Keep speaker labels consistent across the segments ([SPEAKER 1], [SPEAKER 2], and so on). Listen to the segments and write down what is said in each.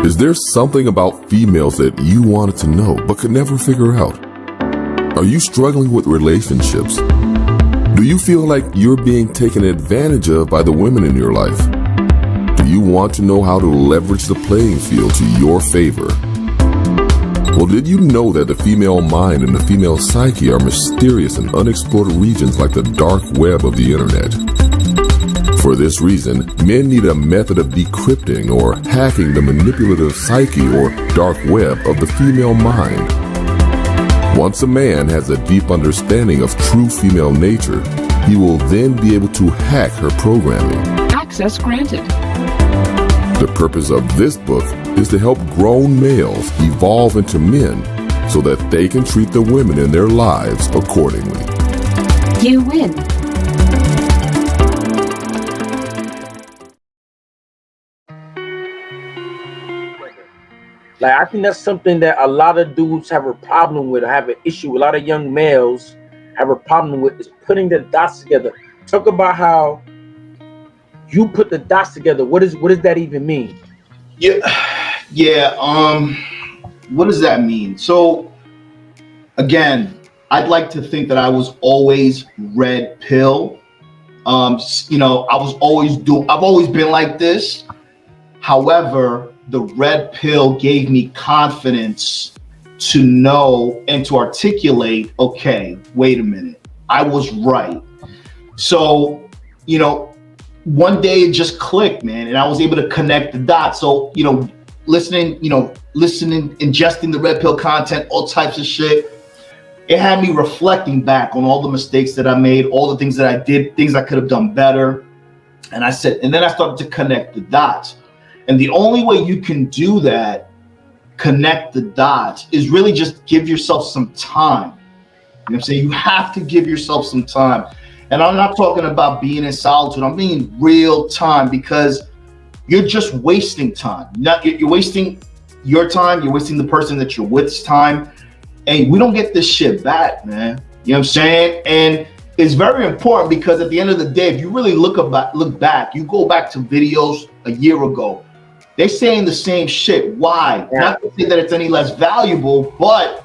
[SPEAKER 1] Is there something about females that you wanted to know but could never figure out? Are you struggling with relationships? Do you feel like you're being taken advantage of by the women in your life? Do you want to know how to leverage the playing field to your favor? Well, did you know that the female mind and the female psyche are mysterious and unexplored regions like the dark web of the internet? For this reason, men need a method of decrypting or hacking the manipulative psyche or dark web of the female mind. Once a man has a deep understanding of true female nature, he will then be able to hack her programming.
[SPEAKER 2] Access granted.
[SPEAKER 1] The purpose of this book is to help grown males evolve into men so that they can treat the women in their lives accordingly.
[SPEAKER 2] You win.
[SPEAKER 3] Like, I think that's something that a lot of dudes have a problem with, or have an issue with. A lot of young males have a problem with, is putting the dots together. Talk about how you put the dots together. What does that even mean?
[SPEAKER 4] What does that mean? So again, I'd like to think that I was always red pill. I've always been like this. However, the red pill gave me confidence to know and to articulate, okay, wait a minute, I was right. So, one day it just clicked, man, and I was able to connect the dots. So, listening, ingesting the red pill content, all types of shit, it had me reflecting back on all the mistakes that I made, all the things that I did, things I could have done better. And then I started to connect the dots. And the only way you can do that, connect the dots, is really just give yourself some time. You know what I'm saying? You have to give yourself some time. And I'm not talking about being in solitude. I'm being real time, because you're just wasting time. You're wasting your time. You're wasting the person that you're with's time. And we don't get this shit back, man. You know what I'm saying? And it's very important, because at the end of the day, if you really look back, you go back to videos a year ago, they're saying the same shit. Why? Yeah. Not to say that it's any less valuable, but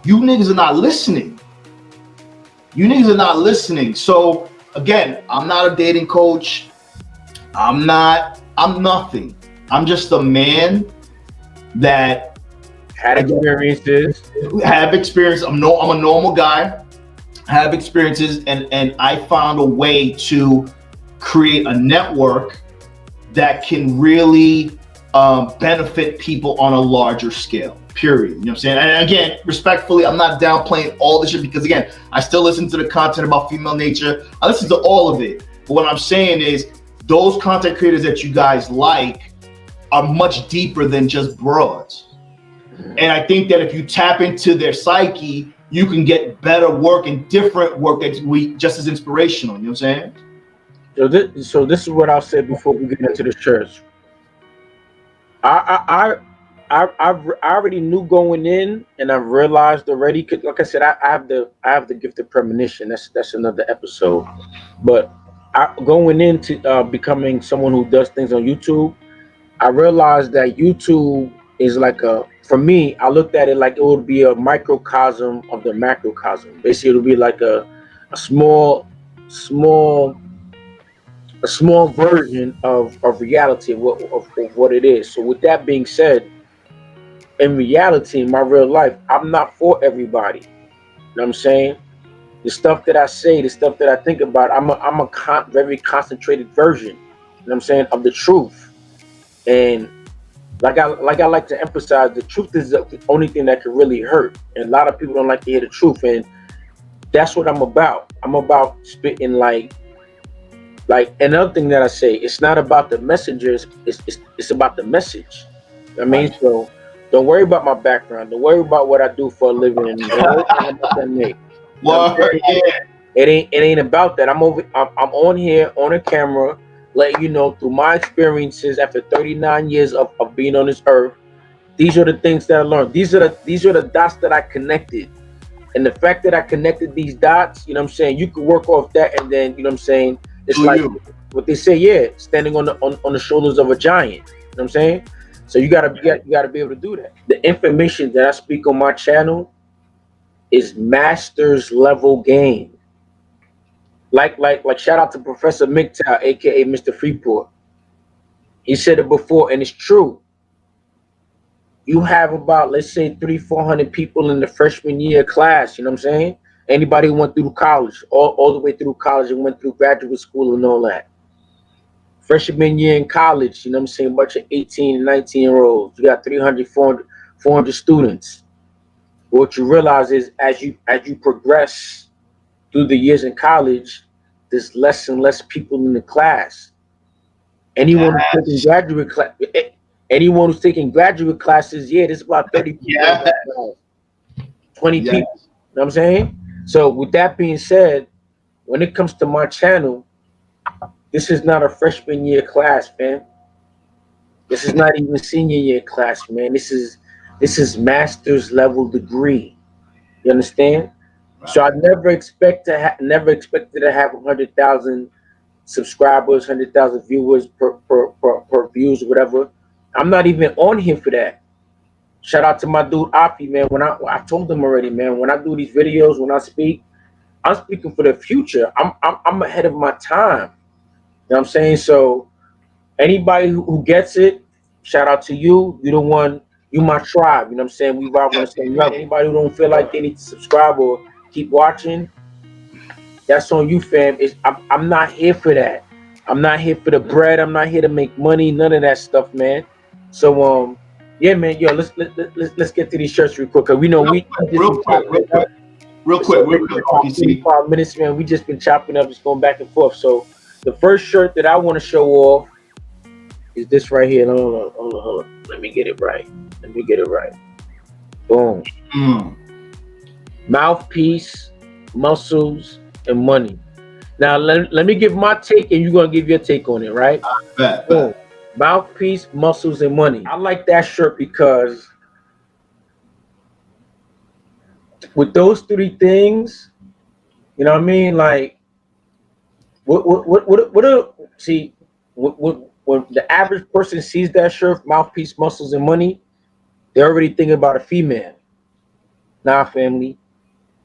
[SPEAKER 4] you niggas are not listening. You niggas are not listening. So again, I'm not a dating coach. I'm nothing. I'm just a man that
[SPEAKER 3] have experience.
[SPEAKER 4] I'm a normal guy. Have experiences, and I found a way to create a network that can really benefit people on a larger scale, period. You know what I'm saying? And again, respectfully, I'm not downplaying all this shit, because again, I still listen to the content about female nature. I listen to all of it. But what I'm saying is, those content creators that you guys like are much deeper than just broads. And I think that if you tap into their psyche, you can get better work and different work that's just as inspirational. You know what I'm saying?
[SPEAKER 3] So this is what I'll say before we get into the church. I already knew going in, and I've realized already. Cause like I said, I have the gift of premonition. That's another episode. But going into becoming someone who does things on YouTube, I realized that YouTube is like for me, I looked at it like it would be a microcosm of the macrocosm. Basically, it would be like a small version of reality of what it is. So with that being said, in reality, in my real life, I'm not for everybody. You know what I'm saying? The stuff that I say, the stuff that I think about, I'm a very concentrated version, you know what I'm saying, of the truth. And like I like to emphasize, the truth is the only thing that can really hurt. And a lot of people don't like to hear the truth. And that's what I'm about. I'm about spitting like another thing that I say, it's not about the messengers, it's about the message. I mean, so don't worry about my background. Don't worry about what I do for a living. And don't worry about that make.
[SPEAKER 4] Well,
[SPEAKER 3] It ain't about that. I'm on here on a camera, letting you know through my experiences after 39 years of being on this earth. These are the things that I learned. These are the dots that I connected. And the fact that I connected these dots, you know what I'm saying, you could work off that, and then, you know what I'm saying, it's like what they say, standing on the shoulders of a giant. You know what I'm saying? So you gotta be able to do that. The information that I speak on my channel is master's level game. Like shout out to Professor MGTOW, aka Mr. Freeport. He said it before, and it's true. You have about, let's say, 300-400 people in the freshman year class, you know what I'm saying? Anybody who went through college, all the way through college and went through graduate school and all that. Freshman year in college, you know what I'm saying? A bunch of 18 and 19-year-olds. You got 300, 400 students. What you realize is as you progress through the years in college, there's less and less people in the class. Anyone who's taking graduate classes, yeah, there's about 30 people, 20 people. You know what I'm saying? So with that being said, when it comes to my channel, this is not a freshman year class, man. This is not even senior year class, man. This is master's level degree. You understand? Right. So I never expected to have 100,000 subscribers, 100,000 viewers per views or whatever. I'm not even on here for that. Shout out to my dude Afi, man. When I told him already, man, when I do these videos, when I speak, I'm speaking for the future. I'm ahead of my time. You know what I'm saying? So anybody who gets it, shout out to you. You the one, you my tribe. You know what I'm saying? We vibe on the same level. Anybody who don't feel like they need to subscribe or keep watching, that's on you, fam. I'm not here for that. I'm not here for the bread. I'm not here to make money. None of that stuff, man. So yeah, man. Yo, let's get to these shirts real quick. Cause we know real quick. 5 minutes, man. We just been chopping up, just going back and forth. So the first shirt that I want to show off is this right here. Hold on. Let me get it right. Boom. Mouthpiece, muscles, and money. Now let me give my take, and you're gonna give your take on it, right? Boom. Mouthpiece, muscles, and money. I like that shirt because with those three things, you know what I mean? Like, when the average person sees that shirt, mouthpiece, muscles, and money, they're already thinking about a female. Nah, family.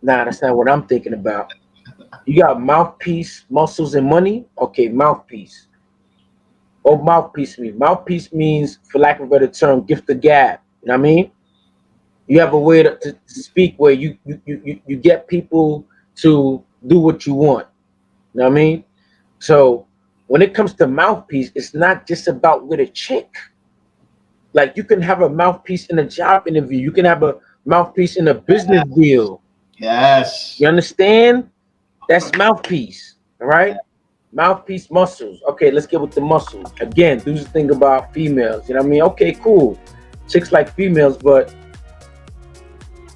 [SPEAKER 3] Nah, that's not what I'm thinking about. You got mouthpiece, muscles, and money. Okay, mouthpiece. What mouthpiece mean? Mouthpiece means, for lack of a better term, gift the gab. You know what I mean? You have a way to speak where you get people to do what you want. You know what I mean? So when it comes to mouthpiece, it's not just about with a chick. Like, you can have a mouthpiece in a job interview. You can have a mouthpiece in a business deal.
[SPEAKER 4] Yes.
[SPEAKER 3] You understand? That's mouthpiece. All right? Mouthpiece, muscles. Okay, let's get with the muscles. Again, do the thing about females. You know what I mean? Okay, cool. Chicks like females, but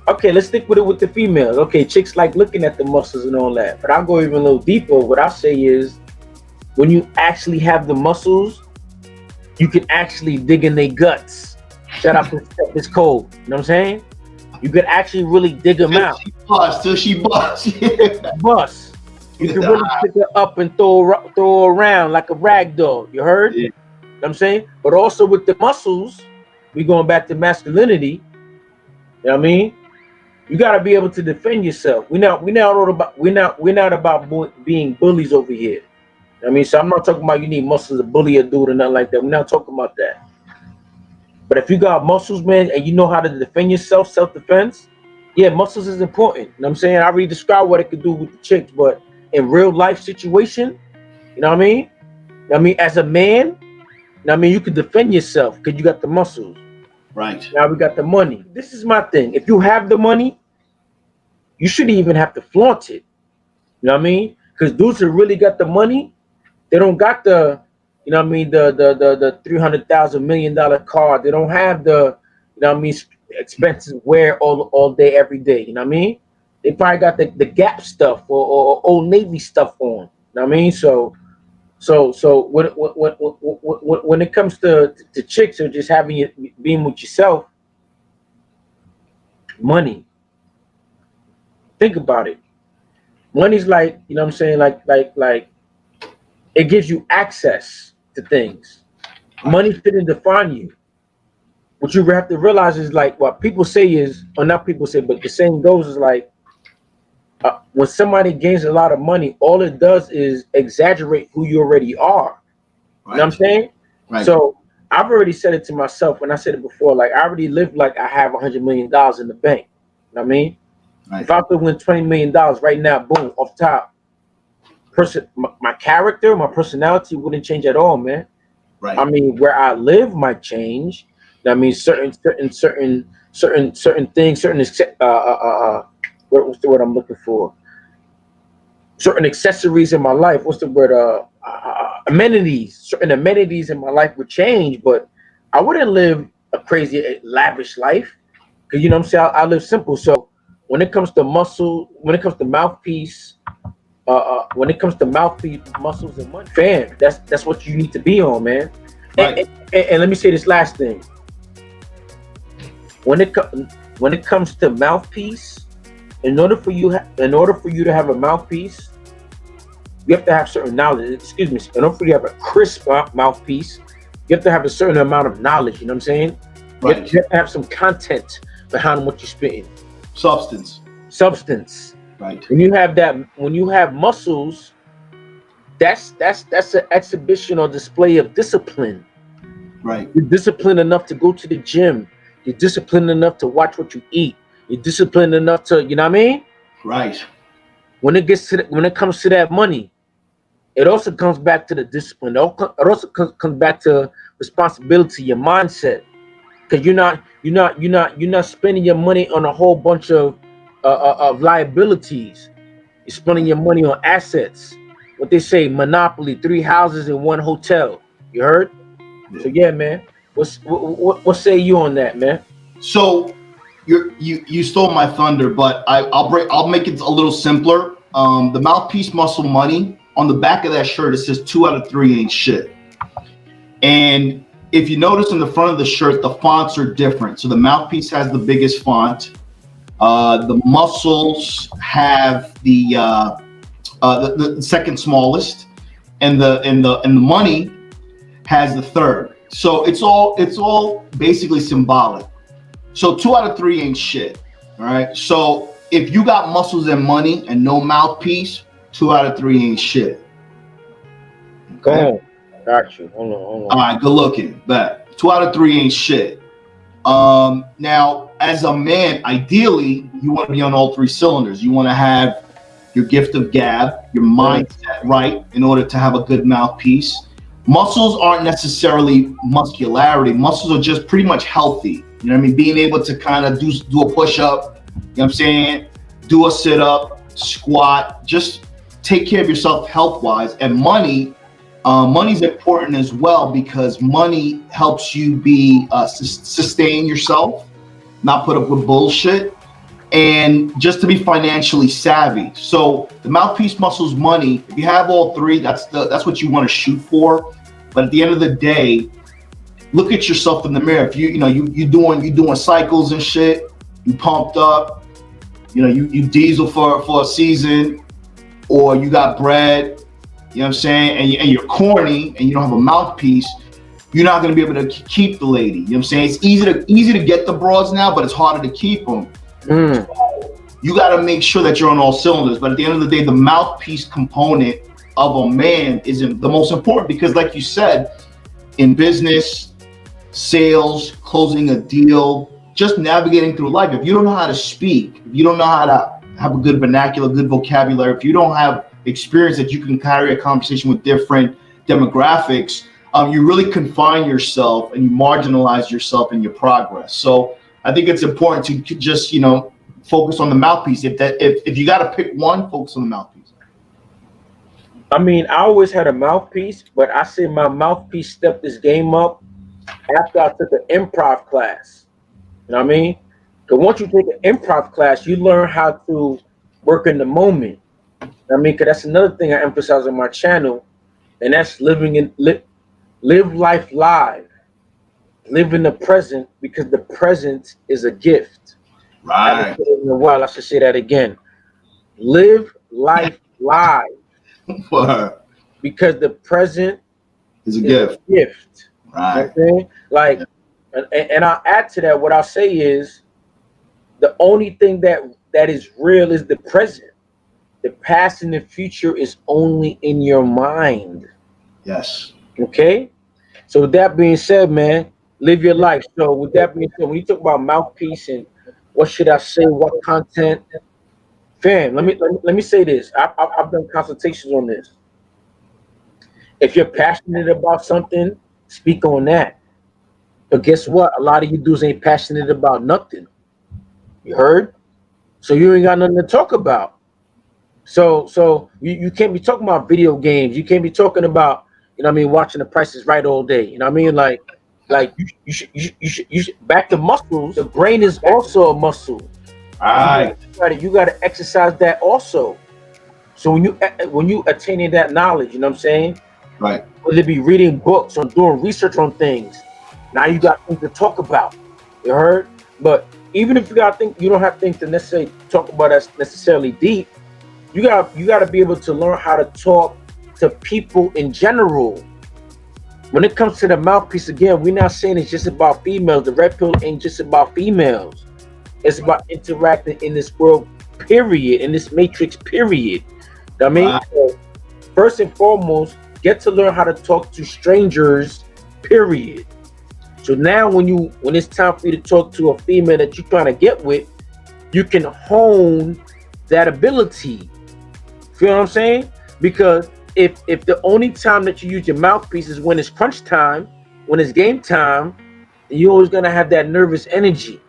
[SPEAKER 3] okay, let's stick with it with the females. Okay, chicks like looking at the muscles and all that. But I'll go even a little deeper. What I'll say is, when you actually have the muscles, you can actually dig in their guts. Shout out to this code. You know what I'm saying? You could actually really dig them out.
[SPEAKER 4] Till she bust.
[SPEAKER 3] Bust. You can really pick her up and throw her around like a rag doll. You heard?
[SPEAKER 4] Yeah.
[SPEAKER 3] You know what I'm saying? But also with the muscles, we going back to masculinity. You know what I mean? You got to be able to defend yourself. We're not about being bullies over here. You know what I mean? So I'm not talking about you need muscles to bully a dude or nothing like that. We're not talking about that. But if you got muscles, man, and you know how to defend yourself, self-defense, yeah, muscles is important. You know what I'm saying? I already described what it could do with the chicks, but in real life situation, you know what I mean? You know what I mean? As a man, you know what I mean, you can defend yourself because you got the muscles.
[SPEAKER 4] Right.
[SPEAKER 3] Now we got the money. This is my thing. If you have the money, you shouldn't even have to flaunt it. You know what I mean? Because dudes who really got the money, they don't got the, you know what I mean, the $300,000 $1 million car. They don't have the, you know what I mean, expensive wear all day, every day. You know what I mean? They probably got the Gap stuff or Old Navy stuff on. You know what I mean? So when it comes to chicks or just being with yourself, money. Think about it. Money's like, you know what I'm saying, like it gives you access to things. Money shouldn't define you. what you have to realize is like what people say is, or not people say, but the saying goes is like, when somebody gains a lot of money, all it does is exaggerate who you already are. You know what I'm saying?
[SPEAKER 4] Right.
[SPEAKER 3] So I've already said it to myself when I said it before. Like, I already live like I have $100 million in the bank. You know what I mean?
[SPEAKER 4] Right.
[SPEAKER 3] If I could win $20 million right now, boom, off top, my character, my personality wouldn't change at all, man.
[SPEAKER 4] Right.
[SPEAKER 3] I mean, where I live might change. I mean, certain things, what's the word I'm looking for? Certain accessories in my life. What's the word? Amenities. Certain amenities in my life would change, but I wouldn't live a crazy, lavish life. Because, you know what I'm saying? I live simple. So when it comes to muscle, when it comes to mouthpiece, muscles, and money, fam, that's what you need to be on, man.
[SPEAKER 4] Right.
[SPEAKER 3] And let me say this last thing. When it comes to mouthpiece, in order for you to have a mouthpiece, you have to have certain knowledge. Excuse me. In order for you to have a crisp mouthpiece, you have to have a certain amount of knowledge. You know what I'm saying?
[SPEAKER 4] Right.
[SPEAKER 3] You have to have some content behind what you're spitting.
[SPEAKER 4] Substance.
[SPEAKER 3] Right. When you have muscles, that's an exhibition or display of discipline.
[SPEAKER 4] Right.
[SPEAKER 3] You're disciplined enough to go to the gym. You're disciplined enough to watch what you eat. You're disciplined enough to, you know what I mean?
[SPEAKER 4] Right.
[SPEAKER 3] When it comes to that money, it also comes back to the discipline. It also comes back to responsibility, your mindset, because you're not spending your money on a whole bunch of liabilities. You're spending your money on assets. What they say, monopoly, 3 houses and 1 hotel. You heard? Yeah. So yeah, man. What say you on that, man?
[SPEAKER 4] So you stole my thunder, but I'll make it a little simpler. The mouthpiece muscle money, on the back of that shirt, it says 2 out of 3 ain't shit. And if you notice in the front of the shirt, the fonts are different. So the mouthpiece has the biggest font. The muscles have the second smallest, and the money has the third. So it's all basically symbolic. So 2 out of 3 ain't shit. All right. So if you got muscles and money and no mouthpiece, 2 out of 3 ain't shit. Okay?
[SPEAKER 3] Go on. Got you. Hold on.
[SPEAKER 4] All right, good looking. But 2 out of 3 ain't shit. Now, as a man, ideally, you want to be on all 3 cylinders. You want to have your gift of gab, your mindset right in order to have a good mouthpiece. Muscles aren't necessarily muscularity. Muscles are just pretty much healthy. You know what I mean? Being able to kind of do a push-up, you know what I'm saying? Do a sit-up, squat, just take care of yourself health-wise. And money's important as well, because money helps you sustain yourself, not put up with bullshit, and just to be financially savvy. So the mouthpiece, muscles, money, if you have all 3, that's what you want to shoot for. But at the end of the day, look at yourself in the mirror. If you doing cycles and shit, you pumped up, you diesel for a season, or you got bread, you know what I'm saying, and you're corny and you don't have a mouthpiece, you're not going to be able to keep the lady. You know what I'm saying? It's easy to get the broads now, but it's harder to keep them. So you got to make sure that you're on all cylinders. But at the end of the day, the mouthpiece component of a man is the most important, because like you said, in business, sales, closing a deal, just navigating through life, if you don't know how to speak, if you don't know how to have a good vernacular, good vocabulary, if you don't have experience that you can carry a conversation with different demographics, you really confine yourself and you marginalize yourself in your progress. So I think it's important to just, focus on the mouthpiece. If you got to pick one, focus on the mouthpiece.
[SPEAKER 3] I mean, I always had a mouthpiece, but I say my mouthpiece stepped this game up after I took an improv class. You know what I mean? Because once you take an improv class, you learn how to work in the moment. I mean, because that's another thing I emphasize on my channel, and that's live life live. Live in the present, because the present is a gift.
[SPEAKER 4] Right.
[SPEAKER 3] I haven't said it in a while. I should say that again. Live life live. Because the present
[SPEAKER 4] is a gift.
[SPEAKER 3] Right. You know what I'm saying? Like, And I'll add to that. What I'll say is the only thing that is real is the present. The past and the future is only in your mind.
[SPEAKER 4] Yes.
[SPEAKER 3] Okay. So with that being said, man, live your life. So with that being said, when you talk about mouthpiece and what should I say, what content, fam, let me say this. I've done consultations on this. If you're passionate about something, speak on that. But guess what? A lot of you dudes ain't passionate about nothing. You heard? So you ain't got nothing to talk about. So you can't be talking about video games. You can't be talking about, you know what I mean, watching The Price is Right all day. You know what I mean? Like you should back to muscles. The brain is also a muscle.
[SPEAKER 4] All right.
[SPEAKER 3] You gotta exercise that also. So when you attaining that knowledge, you know what I'm saying?
[SPEAKER 4] Right.
[SPEAKER 3] Whether it be reading books or doing research on things, now you got things to talk about. You heard? But even if you got things, you don't have things to necessarily talk about that's necessarily deep. You gotta be able to learn how to talk to people in general. When it comes to the mouthpiece, again, we're not saying it's just about females. The red pill ain't just about females. It's about interacting in this world, period, in this matrix, period. You know what I mean?
[SPEAKER 4] Wow.
[SPEAKER 3] So first and foremost, get to learn how to talk to strangers, period. So now when it's time for you to talk to a female that you're trying to get with, you can hone that ability. Feel what I'm saying? Because if the only time that you use your mouthpiece is when it's crunch time, when it's game time, you're always gonna have that nervous energy. You know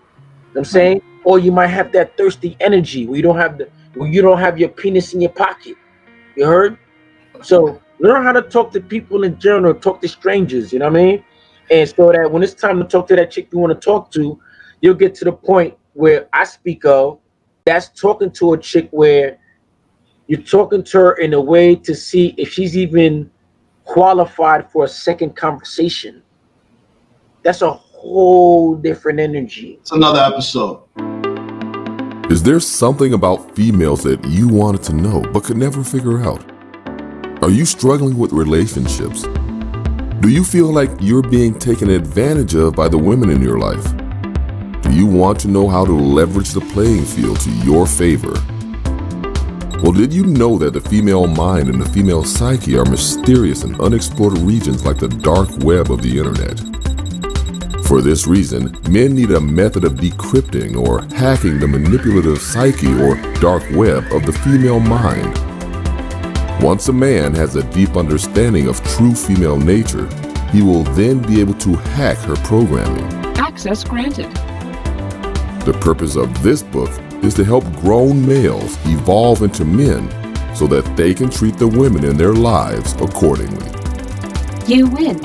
[SPEAKER 3] what I'm saying? Or you might have that thirsty energy where you don't have your penis in your pocket. You heard? So learn how to talk to people in general, talk to strangers, you know what I mean? And so that when it's time to talk to that chick you want to talk to, you'll get to the point where I speak of, that's talking to a chick where you're talking to her in a way to see if she's even qualified for a second conversation. That's a whole different energy.
[SPEAKER 4] It's another episode.
[SPEAKER 1] Is there something about females that you wanted to know but could never figure out? Are you struggling with relationships? Do you feel like you're being taken advantage of by the women in your life? Do you want to know how to leverage the playing field to your favor? Well, did you know that the female mind and the female psyche are mysterious and unexplored regions like the dark web of the internet? For this reason, men need a method of decrypting or hacking the manipulative psyche or dark web of the female mind. Once a man has a deep understanding of true female nature, he will then be able to hack her programming.
[SPEAKER 2] Access granted.
[SPEAKER 1] The purpose of this book is to help grown males evolve into men so that they can treat the women in their lives accordingly.
[SPEAKER 2] You win.